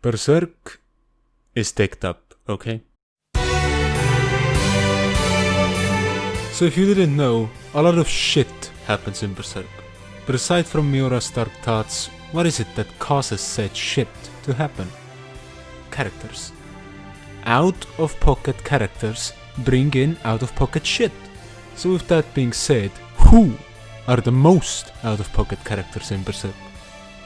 Berserk is ticked up, okay? So if you didn't know, a lot of shit happens in Berserk. But aside from Miura's dark thoughts, what is it that causes said shit to happen? Characters. Out-of-pocket characters bring in out-of-pocket shit. So with that being said, who are the most out-of-pocket characters in Berserk?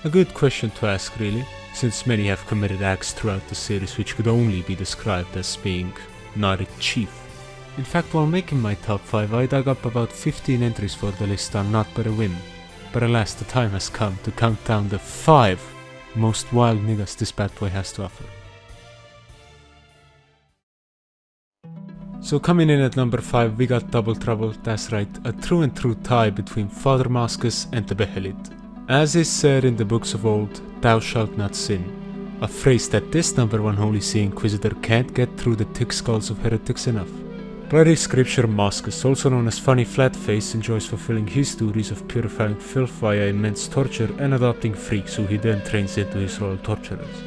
A good question to ask really, since many have committed acts throughout the series which could only be described as being not a chief. In fact, while making my top 5, I dug up about 15 entries for the list on not by a whim, but alas, the time has come to count down the 5 most wild niggas this bad boy has to offer. So coming in at number 5, we got Double Trouble, that's right, a true and true tie between Father Mascus and the Behelit. As is said in the books of old, thou shalt not sin, a phrase that this number 1 Holy See Inquisitor can't get through the thick skulls of heretics enough. Bloody scripture Mascus, also known as Funny Flatface, enjoys fulfilling his duties of purifying filth via immense torture and adopting freaks who he then trains into his royal torturers.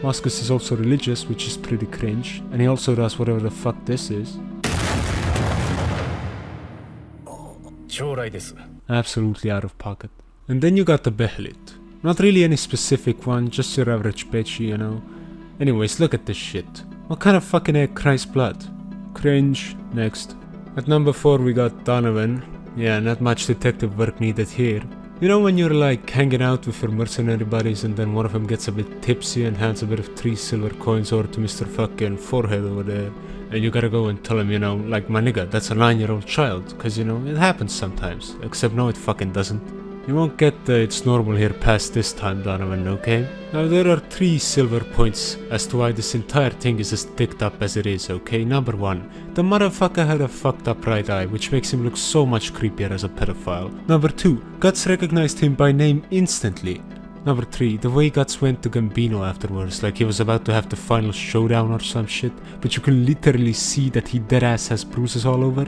Mascus is also religious, which is pretty cringe, and he also does whatever the fuck this is. Absolutely out of pocket. And then you got the Behelit. Not really any specific one, just your average bitch, you know. Anyways, look at this shit. What kind of fucking egg cries blood? Cringe. Next. At number 4 we got Donovan. Yeah, not much detective work needed here. You know when you're like hanging out with your mercenary buddies and then one of them gets a bit tipsy and hands a bit of 3 silver coins over to Mr. fucking Forehead over there, and you gotta go and tell him, you know, like, my nigga, that's a 9-year-old child, cause you know, it happens sometimes, except no it fucking doesn't. You won't get the it's normal here past this time, Donovan, okay? Now there are 3 silver points as to why this entire thing is as ticked up as it is, okay? Number 1, the motherfucker had a fucked up right eye, which makes him look so much creepier as a pedophile. Number 2, Guts recognized him by name instantly. Number 3, the way Guts went to Gambino afterwards, like he was about to have the final showdown or some shit, but you can literally see that he deadass has bruises all over.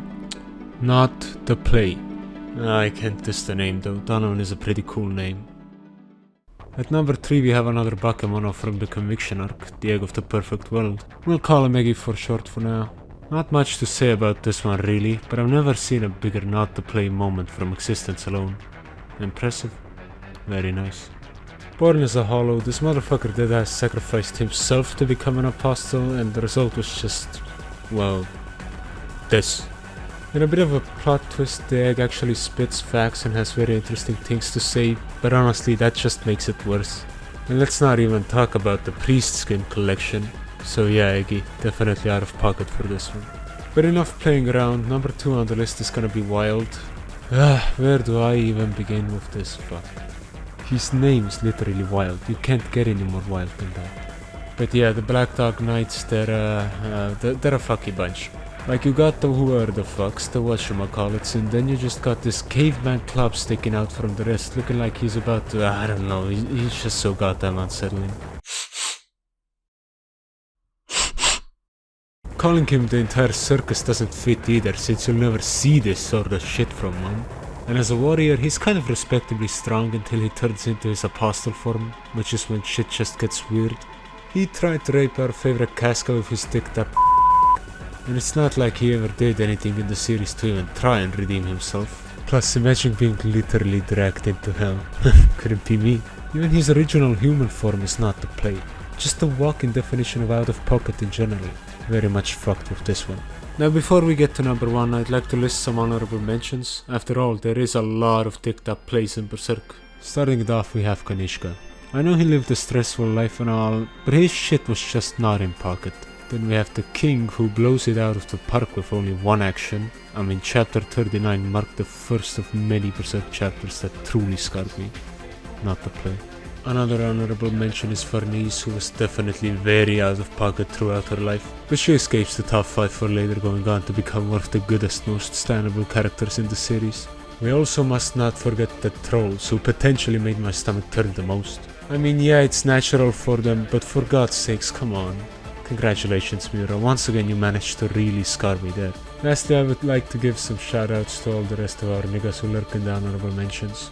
Not the play. I can't diss the name though, Donovan is a pretty cool name. At number 3 we have another Bakemono from the Conviction arc, the Egg of the Perfect World. We'll call him Eggy for short for now. Not much to say about this one really, but I've never seen a bigger not to play moment from existence alone. Impressive. Very nice. Born as a hollow, this motherfucker deadass sacrificed himself to become an apostle, and the result was just, well, this. In a bit of a plot twist, the egg actually spits facts and has very interesting things to say, but honestly that just makes it worse. And let's not even talk about the priest skin collection. So yeah, Eggy, definitely out of pocket for this one. But enough playing around, number 2 on the list is gonna be Wild. Where do I even begin with this fuck? His name is literally Wild, you can't get any more wild than that. But yeah, the Black Dog Knights, they're a fucky bunch. Like you got the who are the fucks, the whatchamacallits, and then you just got this caveman club sticking out from the rest, looking like he's about to, I don't know, he's just so goddamn unsettling. Calling him the entire circus doesn't fit either, since you'll never see this sort of shit from him. And as a warrior, he's kind of respectably strong until he turns into his apostle form, which is when shit just gets weird. He tried to rape our favorite Casca with his sticked up, and it's not like he ever did anything in the series to even try and redeem himself. Plus, imagine being literally dragged into hell. Couldn't be me. Even his original human form is not the play. Just the walking definition of out of pocket in general. Very much fucked with this one. Now before we get to number 1, I'd like to list some honorable mentions. After all, there is a lot of ticked up plays in Berserk. Starting it off, we have Kanishka. I know he lived a stressful life and all, but his shit was just not in pocket. Then we have the king, who blows it out of the park with only one action. I mean, chapter 39 marked the first of many Berserk chapters that truly scarred me. Not the play. Another honorable mention is Farnese, who was definitely very out of pocket throughout her life, but she escapes the top 5 for later going on to become one of the goodest, most standable characters in the series. We also must not forget the trolls, who potentially made my stomach turn the most. I mean, yeah, it's natural for them, but for God's sakes, come on. Congratulations, Miura, once again you managed to really scar me there. Lastly, I would like to give some shoutouts to all the rest of our niggas who lurk in the honorable mentions.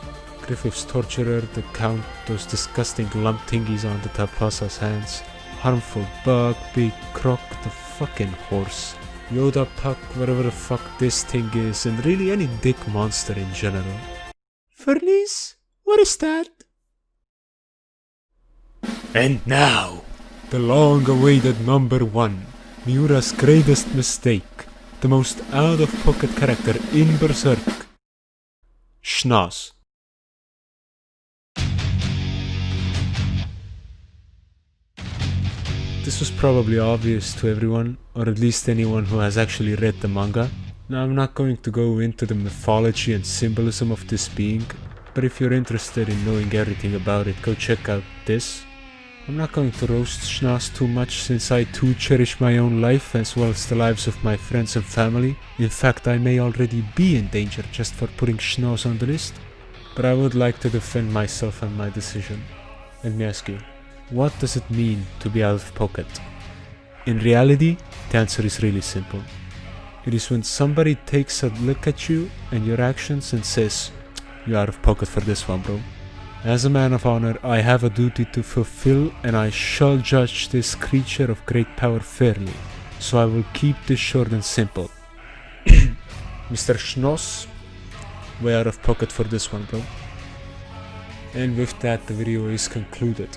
Griffith's torturer, the Count, those disgusting lump thingies on the Tapasa's hands, harmful bug, big croc, the fucking horse, Yoda Puck, whatever the fuck this thing is, and really any dick monster in general. Furnace? What is that? And now, the long-awaited number 1, Miura's greatest mistake, the most out-of-pocket character in Berserk, Schnoz. This was probably obvious to everyone, or at least anyone who has actually read the manga. Now I'm not going to go into the mythology and symbolism of this being, but if you're interested in knowing everything about it, go check out this. I'm not going to roast Schnoz too much since I too cherish my own life as well as the lives of my friends and family. In fact, I may already be in danger just for putting Schnoz on the list. But I would like to defend myself and my decision. Let me ask you, what does it mean to be out of pocket? In reality, the answer is really simple. It is when somebody takes a look at you and your actions and says, "You're out of pocket for this one, bro." As a man of honor, I have a duty to fulfill, and I shall judge this creature of great power fairly. So I will keep this short and simple. Mr. Schnoz, way out of pocket for this one, bro. And with that, the video is concluded.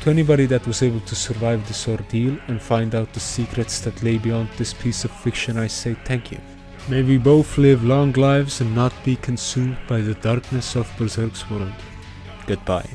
To anybody that was able to survive this ordeal and find out the secrets that lay beyond this piece of fiction, I say thank you. May we both live long lives and not be consumed by the darkness of Berserk's world. Goodbye.